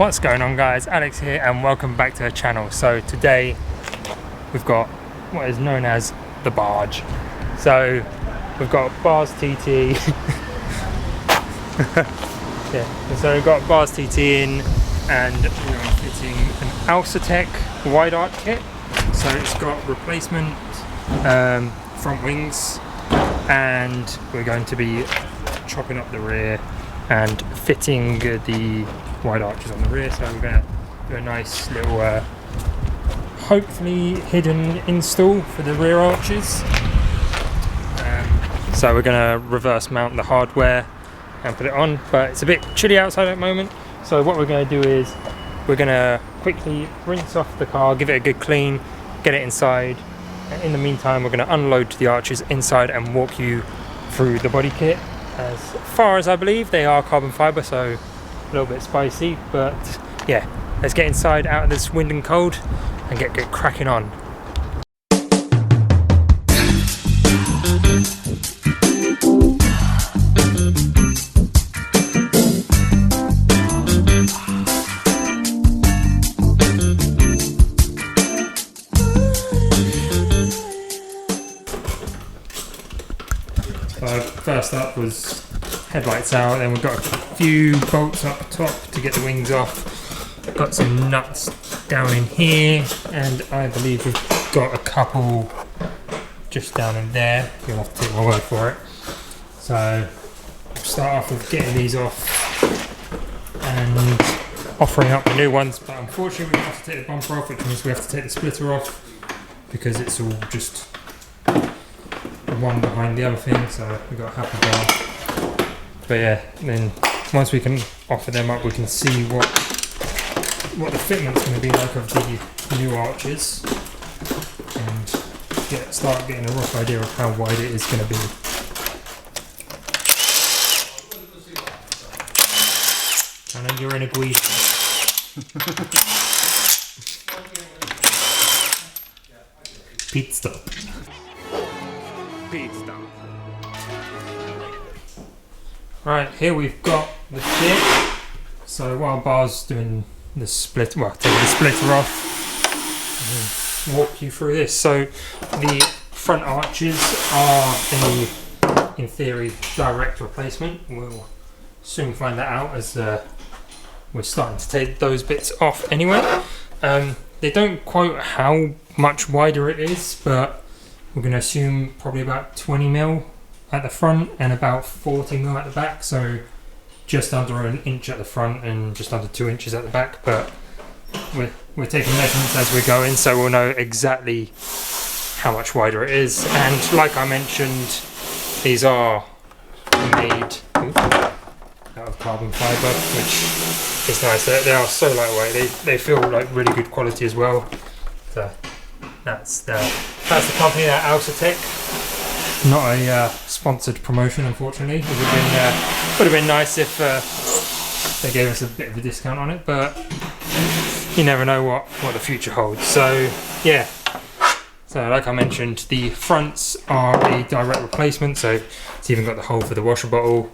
What's going on, guys? Alex here and welcome back to the channel. So today we've got what is known as the barge. So we've got Barr's TT yeah, so we've got Barr's TT in and we're fitting an Alcatech wide arch kit. So it's got replacement front wings, and we're going to be chopping up the rear and fitting the wide arches on the rear. So we're going to do a nice little hopefully hidden install for the rear arches. So we're going to reverse mount the hardware and put it on, but it's a bit chilly outside at the moment. So what we're going to do is we're going to quickly rinse off the car, give it a good clean, get it inside. And in the meantime, we're going to unload the arches inside and walk you through the body kit. As far as I believe, they are carbon fibre, so a little bit spicy, but yeah, let's get inside out of this wind and cold and get cracking on. So first up was headlights out, then we've got a few bolts up top to get the wings off. Got some nuts down in here, and I believe we've got a couple just down in there. You'll have to take my word for it. So we'll start off with getting these off and offering up the new ones, but unfortunately we have to take the bumper off, which means we have to take the splitter off because it's all just one behind the other thing, so we've got a happy bar. But yeah, then once we can offer them up, we can see what the fitment's going to be like of the new arches and start getting a rough idea of how wide it is going to be. I know you're in a guide. Pit stop. Pit stop. Right, here we've got the kit. So while Barr's doing the split, well, taking the splitter off, I'll walk you through this. So the front arches are in theory direct replacement. We'll soon find that out as we're starting to take those bits off anyway. They don't quote how much wider it is, but we're going to assume probably about 20mm at the front and about 40mm at the back, so just under an inch at the front and just under 2 inches at the back. But we're taking measurements as we're going, so we'll know exactly how much wider it is. And like I mentioned, these are made out of carbon fibre, which is nice. They are so lightweight. They feel like really good quality as well. So that's the company, that Alcatech. Not a sponsored promotion, unfortunately. It would have been nice if they gave us a bit of a discount on it, but you never know what the future holds. So yeah, so like I mentioned, the fronts are a direct replacement, so it's even got the hole for the washer bottle.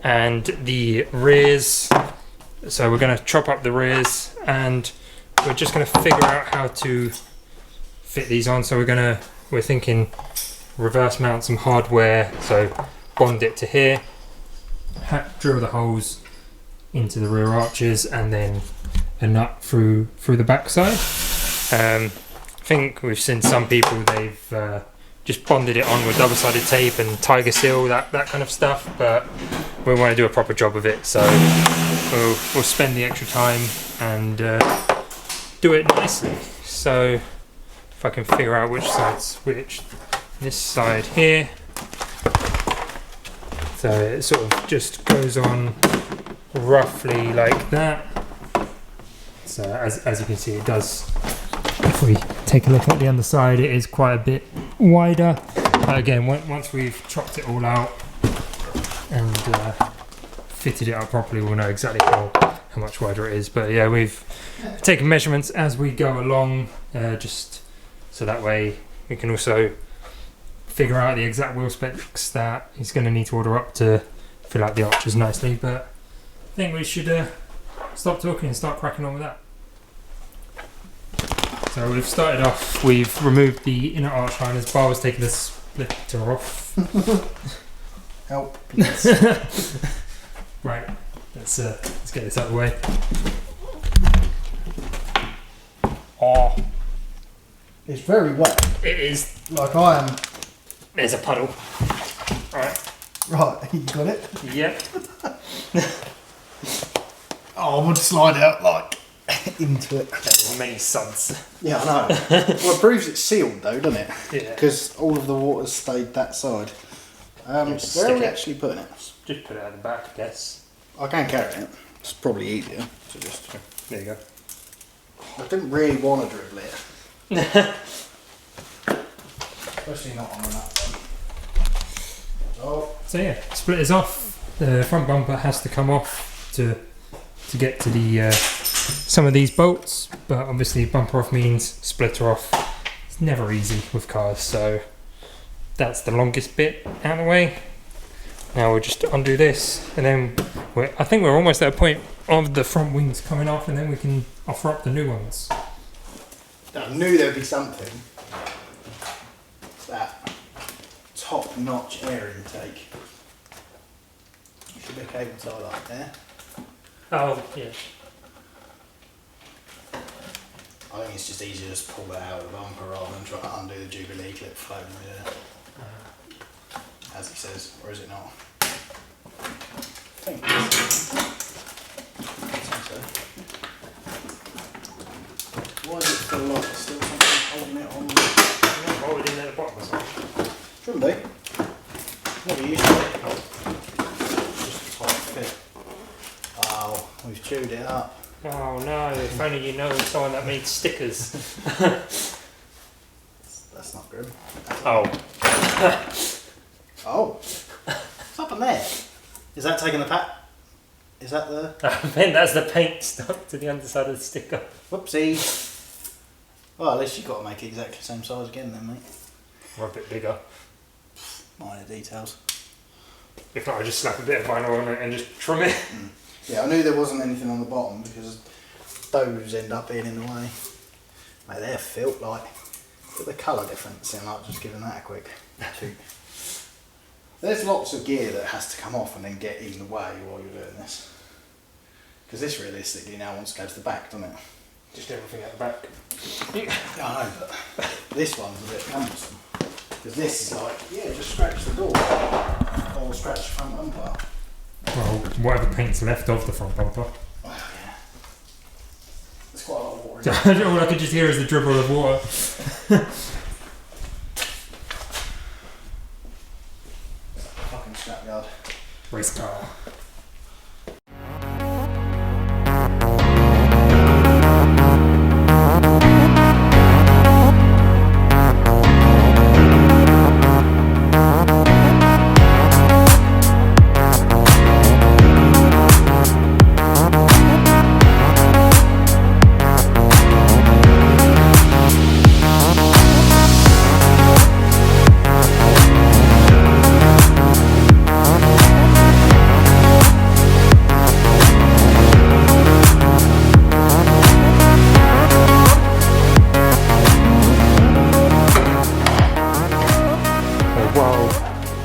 And the rears, so we're going to chop up the rears and we're just going to figure out how to fit these on. So we're thinking reverse mount some hardware, so bond it to here, drill the holes into the rear arches, and then a nut through the back side. I think we've seen some people, they've just bonded it on with double-sided tape and tiger seal, that kind of stuff, but we want to do a proper job of it, so we'll spend the extra time and do it nicely. So if I can figure out which side's which. This side here, so it sort of just goes on roughly like that. So as you can see, it does. If we take a look at the underside, it is quite a bit wider. Again, once we've chopped it all out and fitted it up properly, we'll know exactly how much wider it is. But yeah, we've taken measurements as we go along, just so that way we can also figure out the exact wheel specs that he's going to need to order up to fill out the arches nicely. But I think we should stop talking and start cracking on with that. So we've started off, we've removed the inner arch liners. Barr was taking the splitter off. Help, please. Right, let's get this out of the way. Oh, It's very wet. it is. Like I am. There's a puddle. Right. Right, you got it? Yep. Oh, I would slide out like into it. There's many suds. Yeah, I know. Well, it proves it's sealed though, doesn't it? Yeah. Because all of the water's stayed that side. Where are we actually putting it? Just put it at the back, I guess. I can carry it. It's probably easier to just... There you go. I didn't really want to dribble it. Especially not on that one. Oh. So yeah, splitters off. The front bumper has to come off to get to the some of these bolts, but obviously bumper off means splitter off. It's never easy with cars, so that's the longest bit out of the way. Now we'll just undo this, and then I think we're almost at a point of the front wings coming off, and then we can offer up the new ones. I knew there'd be something. It's that top-notch air intake. You should be a cable tie like there. Oh yeah. I think it's just easier to just pull that out of the bumper rather than try to undo the Jubilee clip floating with it. As he says, or is it not? I think so. Why does it feel like there's still something holding it on? Hold it in at the bottom or something. Shouldn't be. Never used to it. Just a tight fit. Oh, we've chewed it up. Oh no, if only you know someone that made stickers. That's not good. Oh. Oh, what's up in there? Is that taking the pat? Is that the... I think that's the paint stuck to the underside of the sticker. Whoopsie. Well, at least you've got to make it exactly the same size again then, mate. Or a bit bigger. Minor details. If not, I just slap a bit of vinyl on it and just trim it. Yeah, I knew there wasn't anything on the bottom because those end up being in the way. Mate, they're felt like. Look at the colour difference in like just giving that a quick toot. There's lots of gear that has to come off and then get in the way while you're doing this. Because this realistically now wants to go to the back, doesn't it? Just everything at the back. Yeah, I know, but this one's a bit cumbersome. Because this is like, yeah, just scratch the door or scratch the front bumper. Well, whatever paint's left of the front bumper. Oh, yeah. There's quite a lot of water in it. All I could just hear is the dribble of water. Fucking scrapyard. Race car.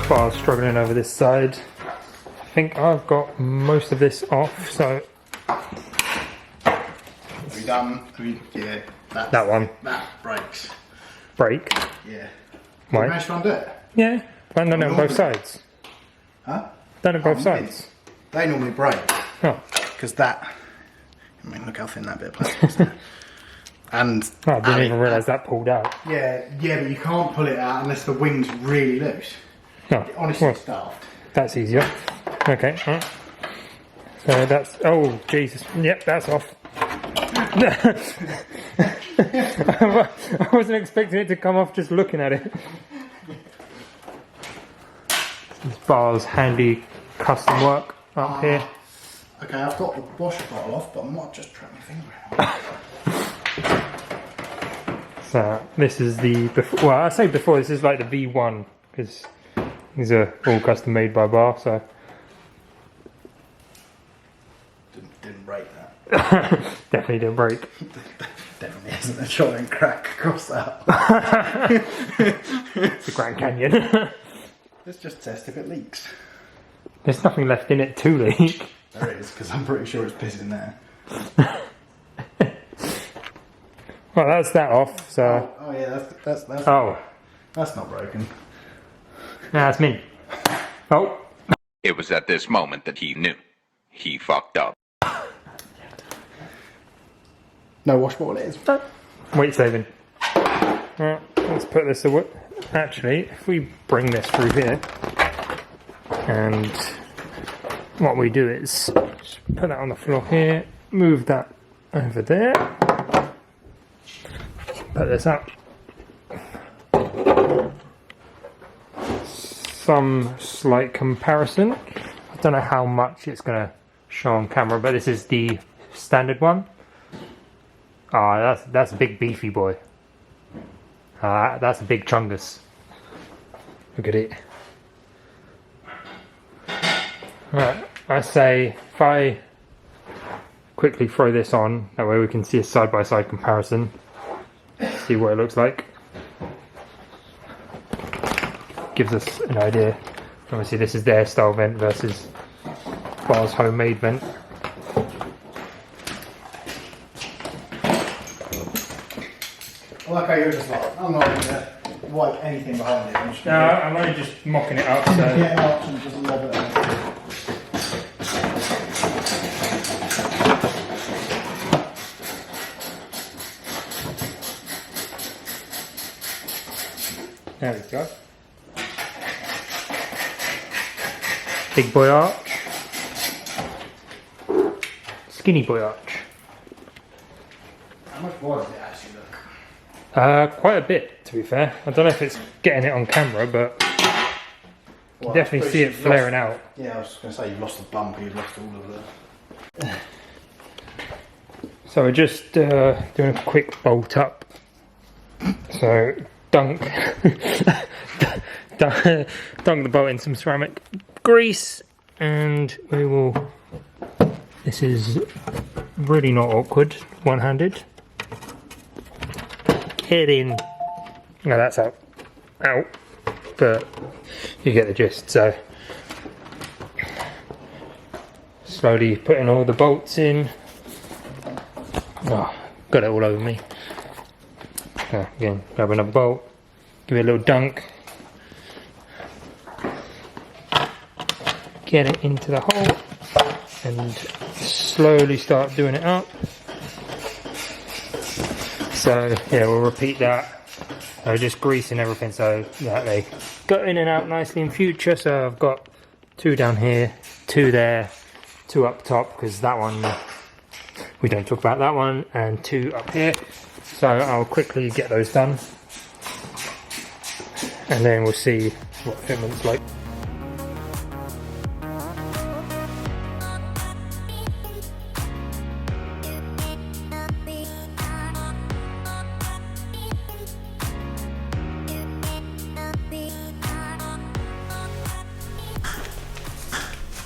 Bar's struggling over this side. I think I've got most of this off, so Have we done? Yeah. that one. That breaks. Break. Yeah. Why? You managed to undo it? Yeah, but done it on both sides. Huh? Done it both Oh, sides. They normally break. Oh. Because that... I mean, look how thin that bit of plastic is there. And... Oh, I didn't even realise that pulled out. Yeah, but you can't pull it out unless the wing's really loose. No, Honestly, well, it's daft. that's easier. Okay, alright. So that's... Oh, Jesus. Yep, that's off. I wasn't expecting it to come off just looking at it. This Bar's handy custom work up here. Okay, I've got the washer bottle off, but I might just trap my finger in. So this is the... Well, I say before, this is like the V1, because these are all custom made by Barr, so... Didn't break Definitely didn't break. Definitely isn't a giant crack across that. It's the Grand Canyon. Let's just test if it leaks. There's nothing left in it to leak. There is, because I'm pretty sure it's pissing there. Well, that's that off, so... Oh yeah, that's Oh. That's not broken. No, that's me. Oh. It was at this moment that he knew. He fucked up. No washboard it is. Weight saving. Right, let's put this away. Actually, if we bring this through here, and what we do is just put that on the floor here, move that over there, put this up. Some slight comparison. I don't know how much it's going to show on camera, but this is the standard one. Ah, that's a big beefy boy. That's a big chungus. Look at it. Right, I say if I quickly throw this on, that way we can see a side-by-side comparison. See what it looks like. Gives us an idea. Obviously this is their style vent versus Barr's homemade vent. I like how you're just like, I'm not going to wipe anything behind it. I'm only just mocking it up, so... Yeah, out and just lob it out. There we go. Big boy arch. Skinny boy arch. How much was it actually look? Quite a bit, to be fair. I don't know if it's getting it on camera, but you definitely see it flaring out. Yeah, I was going to say you've lost the bumper, you've lost all of the... So we're just doing a quick bolt up. So dunk the bolt in some ceramic grease, and we will... This is really not awkward, one-handed. Get in. No, that's out. Out. But you get the gist, so... Slowly putting all the bolts in. Oh, got it all over me. Again, grab another bolt, give it a little dunk, get it into the hole, and slowly start doing it up. So yeah, we'll repeat that. Just greasing everything so that they go in and out nicely in future. So I've got 2 down here, 2 there, 2 up top, because that one, we don't talk about that one, and 2 up here. So I'll quickly get those done, and then we'll see what fitment's like.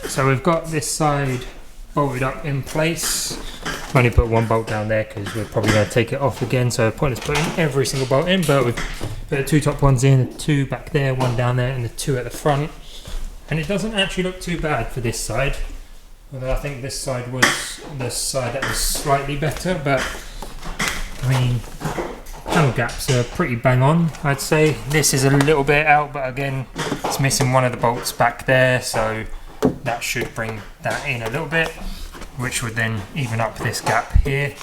So we've got this side bolted up in place. I've only put 1 bolt down there because we're probably going to take it off again, so the point is putting every single bolt in, but we've put the 2 top ones in, the 2 back there, 1 down there, and the 2 at the front. And it doesn't actually look too bad for this side, although I think this side was the side that was slightly better, but I mean, panel gaps are pretty bang on, I'd say. This is a little bit out, but again, it's missing one of the bolts back there, so that should bring that in a little bit, which would then even up this gap here.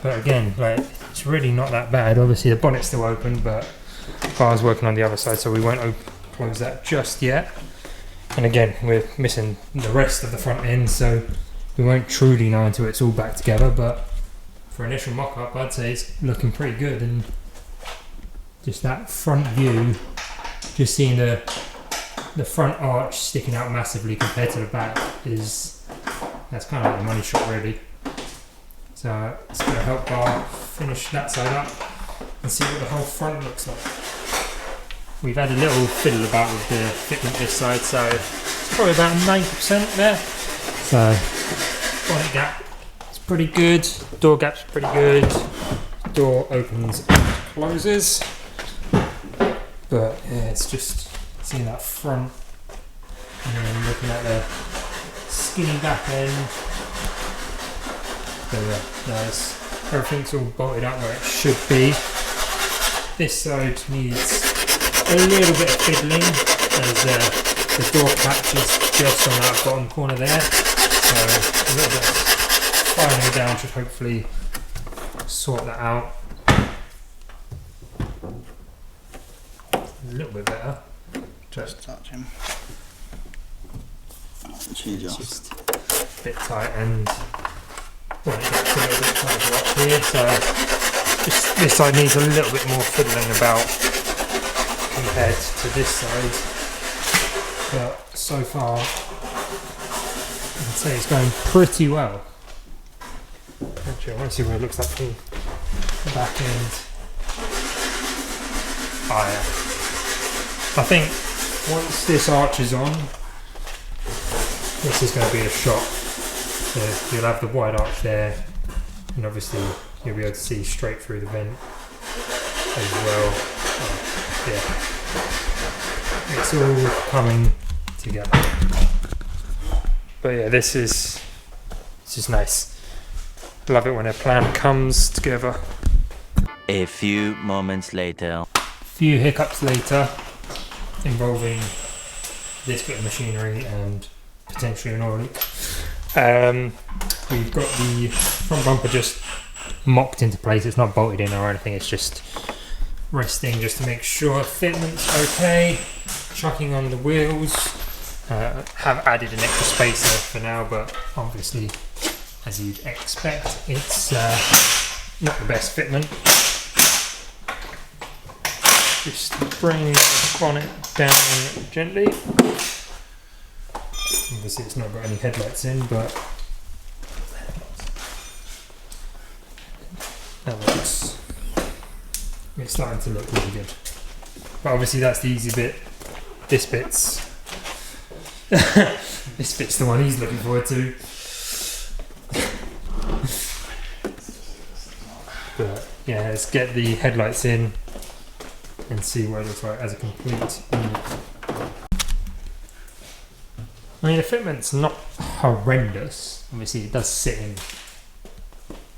But again, like, it's really not that bad. Obviously the bonnet's still open, but Barr's working on the other side, so we won't close that just yet. And again, we're missing the rest of the front end, so we won't truly know until it's all back together. But for initial mock-up, I'd say it's looking pretty good. And just that front view, just seeing the front arch sticking out massively compared to the back, that's kind of like the money shot, really. So it's going to help Barr finish that side up and see what the whole front looks like. We've had a little fiddle about with the fitment this side, so it's probably about 90% there. So bonnet gap is pretty good. Door gap's pretty good. Door opens and closes. But yeah, it's just seeing that front and then looking at the skinny back end. So yeah, nice. Everything's all bolted up where it should be. This side needs a little bit of fiddling as the door catch is just on that bottom corner there. So a little bit of filing down should hopefully sort that out. A little bit better. Just touch him. Just a bit tight and well, it gets a little bit tighter up here. So just this side needs a little bit more fiddling about compared to this side. But so far, I'd say it's going pretty well. Actually, I want to see what it looks like from the back end. Oh yeah. I think once this arch is on, this is going to be a shot. So you'll have the wide arch there, and obviously you'll be able to see straight through the vent as well. Yeah, it's all coming together. But yeah, this is nice. Love it when a plan comes together. A few moments later. Few hiccups later, involving this bit of machinery and potentially an oil leak. We've got the front bumper just mocked into place. It's not bolted in or anything, it's just resting just to make sure fitment's okay. Chucking on the wheels. Have added an extra spacer for now, but obviously, as you'd expect, it's not the best fitment. Just bring the bonnet down gently. Obviously it's not got any headlights in, but it's starting to look really good. But obviously that's the easy bit. This bit's this bit's the one he's looking forward to. But yeah, let's get the headlights in and see what it looks like as a complete unit. I mean, the fitment's not horrendous. Obviously, it does sit in.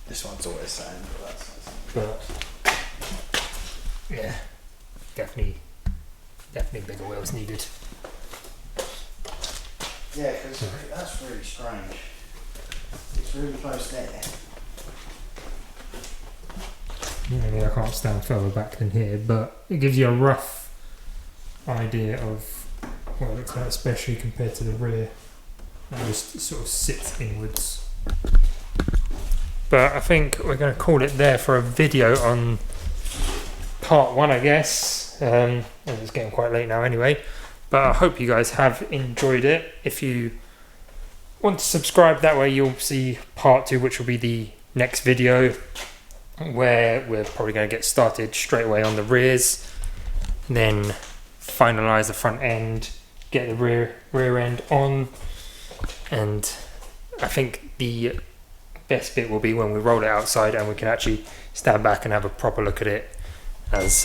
This one's always saying, But yeah, definitely bigger wheels needed. yeah, because that's really strange. It's really close there. Maybe I can't stand further back than here, but it gives you a rough idea of what it looks like, especially compared to the rear. It just sort of sits inwards. But I think we're going to call it there for a video on part one, I guess. It's getting quite late now anyway. But I hope you guys have enjoyed it. If you want to subscribe, that way you'll see part two, which will be the next video, where we're probably going to get started straight away on the rears, then finalize the front end, get the rear end on, and I think the best bit will be when we roll it outside and we can actually stand back and have a proper look at it, as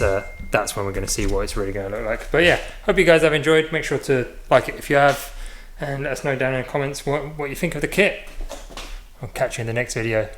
that's when we're going to see what it's really going to look like. But yeah, hope you guys have enjoyed. Make sure to like it if you have, and let us know down in the comments what you think of the kit. I'll catch you in the next video.